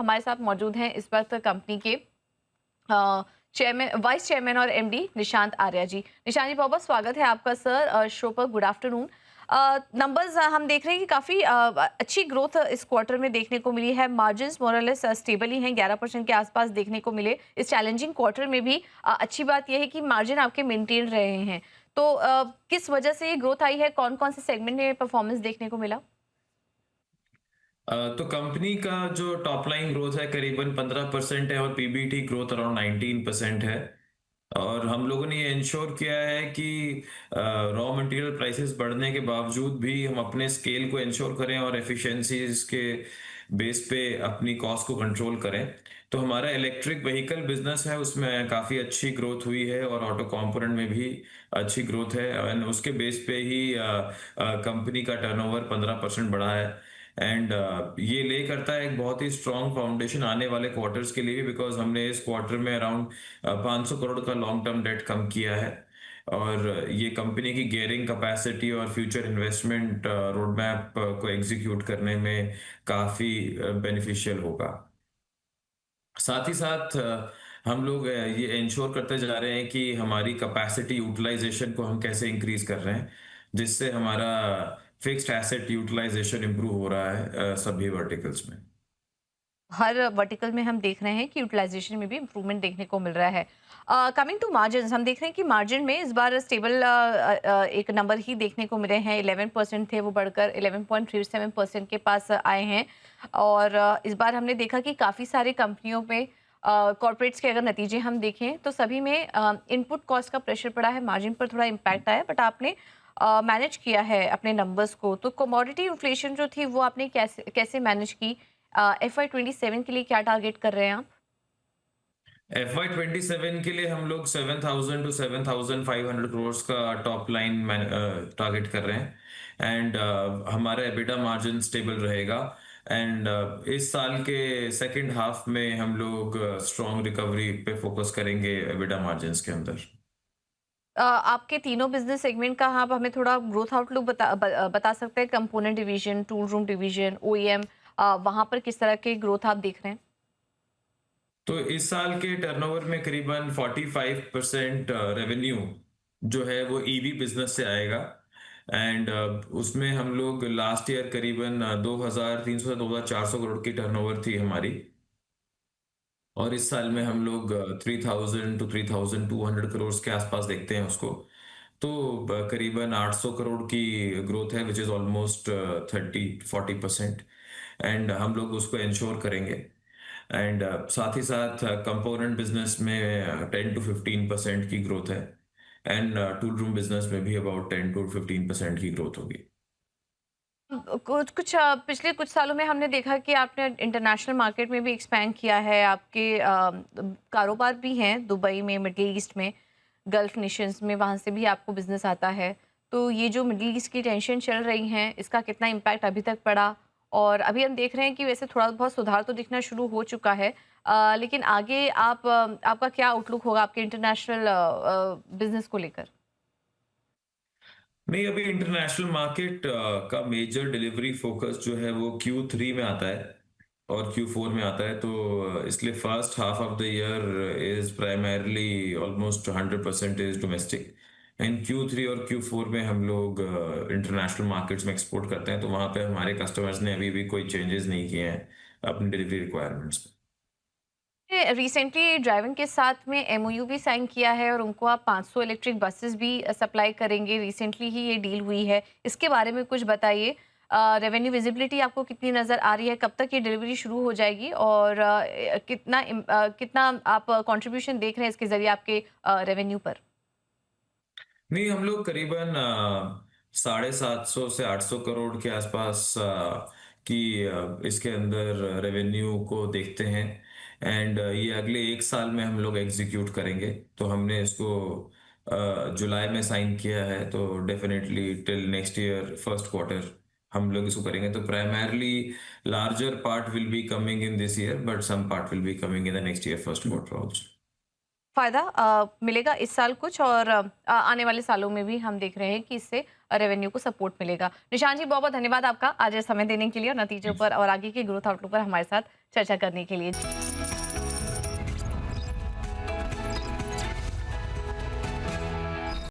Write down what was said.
हमारे साथ मौजूद हैं इस वक्त कंपनी के चेयरमैन, वाइस चेयरमैन और एमडी निशांत आर्या जी। निशांत जी, बहुत बहुत स्वागत है आपका सर शो पर। Good afternoon. नंबर्स हम देख रहे हैं कि काफ़ी अच्छी ग्रोथ इस क्वार्टर में देखने को मिली है। मार्जिन्स मोरलेस स्टेबल ही हैं, 11% के आसपास देखने को मिले इस चैलेंजिंग क्वार्टर में भी। अच्छी बात यह है कि मार्जिन आपके मेंटेन रहे हैं। तो किस वजह से ये ग्रोथ आई है, कौन कौन से सेगमेंट में परफॉर्मेंस देखने को मिला? तो कंपनी का जो टॉप लाइन ग्रोथ है करीबन 15% है और पीबीटी ग्रोथ अराउंड 19% है। और हम लोगों ने ये इंश्योर किया है कि रॉ मटेरियल प्राइसेस बढ़ने के बावजूद भी हम अपने स्केल को इंश्योर करें और एफिशिएंसीज के बेस पे अपनी कॉस्ट को कंट्रोल करें। तो हमारा इलेक्ट्रिक व्हीकल बिजनेस है, उसमें काफ़ी अच्छी ग्रोथ हुई है और ऑटो कंपोनेंट में भी अच्छी ग्रोथ है। एंड उसके बेस पे ही कंपनी का टर्नओवर 15% बढ़ा है। एंड ये ले करता है एक बहुत ही स्ट्रॉन्ग फाउंडेशन आने वाले क्वार्टर्स के लिए, बिकॉज हमने इस क्वार्टर में अराउंड 500 करोड़ का लॉन्ग टर्म डेट कम किया है। और ये कंपनी की गियरिंग कैपेसिटी और फ्यूचर इन्वेस्टमेंट रोड मैप को एग्जीक्यूट करने में काफ़ी बेनिफिशियल होगा। साथ ही साथ हम लोग ये इंश्योर करते जा रहे हैं कि हमारी कैपेसिटी यूटिलाइजेशन को हम कैसे इंक्रीज कर रहे हैं, जिससे हमारा फिक्स्ड एसेट यूटिलाइजेशन इंप्रूव हो रहा है सभी वर्टिकल्स में। हर वर्टिकल में हम देख रहे हैं कि यूटिलाइजेशन में भी इम्प्रूवमेंट देखने को मिल रहा है। कमिंग टू मार्जिन, हम देख रहे हैं कि मार्जिन में इस बार स्टेबल एक नंबर ही देखने को मिले हैं। 11% थे, वो बढ़कर 11.37% के पास आए हैं। और इस बार हमने देखा कि काफ़ी सारी कंपनियों में कॉर्पोरेट्स के अगर नतीजे हम देखें तो सभी में इनपुट कॉस्ट का प्रेशर पड़ा है, मार्जिन पर थोड़ा इम्पैक्ट आया, बट आपने मैनेज किया है अपने नंबर्स को। तो कमोडिटी इन्फ्लेशन जो थी वो आपने कैसे कैसे मैनेज की? FY27 के लिए क्या टारगेट कर रहे हैं आप? FY27 के लिए हम लोग 7,000 टू 7,500 करोड़ का टॉप लाइन टारगेट कर रहे हैं। एंड हमारा एबिटा मार्जिन स्टेबल रहेगा। एंड इस साल के सेकंड हाफ में हम लोग स्ट्रॉन्ग रिकवरी पे फोकस करेंगे एबिटा मार्जिन्स के अंदर। आपके तीनों बिजनेस सेगमेंट का आप हमें थोड़ा ग्रोथ आउटलुक बता सकते हैं? Component division, tool room division, OEM, वहां पर किस तरह के ग्रोथ आप देख रहे हैं? तो इस साल के टर्नओवर में करीबन 45% रेवेन्यू जो है वो ईवी बिजनेस से आएगा। एंड उसमें हम लोग लास्ट ईयर करीबन 2,300 से 2,400 करोड़ की टर्नओवर थी हमारी। और इस साल में हम लोग 3,000 टू 3,200 करोड़ के आसपास देखते हैं उसको। तो करीबन 800 करोड़ की ग्रोथ है, विच इज ऑलमोस्ट 30-40%। एंड हम लोग उसको इंश्योर करेंगे। एंड साथ ही साथ कंपोनेंट बिजनेस में 10 to 15% की ग्रोथ है। एंड टूल रूम बिजनेस में भी अबाउट 10 to 15% की ग्रोथ होगी। कुछ कुछ पिछले कुछ सालों में हमने देखा कि आपने इंटरनेशनल मार्केट में भी एक्सपैंड किया है। आपके कारोबार भी हैं दुबई में, मिडिल ईस्ट में, गल्फ नेशंस में, वहाँ से भी आपको बिजनेस आता है। तो ये जो मिडिल ईस्ट की टेंशन चल रही हैं, इसका कितना इम्पैक्ट अभी तक पड़ा? और अभी हम देख रहे हैं कि वैसे थोड़ा बहुत सुधार तो दिखना शुरू हो चुका है, लेकिन आगे आपका क्या आउटलुक होगा आपके इंटरनेशनल बिजनेस को लेकर? नहीं, अभी इंटरनेशनल मार्केट का मेजर डिलीवरी फोकस जो है वो Q3 में आता है और Q4 में आता है। तो इसलिए first half of the year is primarily almost 100% is domestic. And Q3 और Q4 में हम लोग इंटरनेशनल मार्केट्स में एक्सपोर्ट करते हैं। तो वहाँ पे हमारे कस्टमर्स ने अभी भी कोई चेंजेस नहीं किए हैं अपनी डिलीवरी रिक्वायरमेंट्स में। रिसेंटली ड्राइविंग के साथ में एमओयू भी साइन किया है और उनको आप 500 इलेक्ट्रिक बसेस भी सप्लाई करेंगे। रिसेंटली ही ये डील हुई है, इसके बारे में कुछ बताइए। रेवेन्यू विजिबिलिटी आपको कितनी नज़र आ रही है? कब तक ये डिलीवरी शुरू हो जाएगी? और कितना आप कंट्रीब्यूशन देख रहे हैं इसके ज़रिए आपके रेवेन्यू पर? नहीं, हम लोग करीबन 750 से 800 करोड़ के आसपास की इसके अंदर रेवेन्यू को देखते हैं। एंड ये अगले एक साल में हम लोग एग्जीक्यूट करेंगे। तो हमने इसको जुलाई में साइन किया है, तो definitely till next year first quarter हम लोग इसको करेंगे। तो primarily larger part will be coming in this year, but some part will be coming in the next year first quarter also. फ़ायदा मिलेगा इस साल कुछ, और आने वाले सालों में भी हम देख रहे हैं कि इससे रेवेन्यू को सपोर्ट मिलेगा। निशान जी, बहुत-बहुत धन्यवाद आपका आज ये समय देने के लिए और नतीजों पर और आगे के ग्रोथ आउटलुक पर हमारे साथ चर्चा करने के लिए।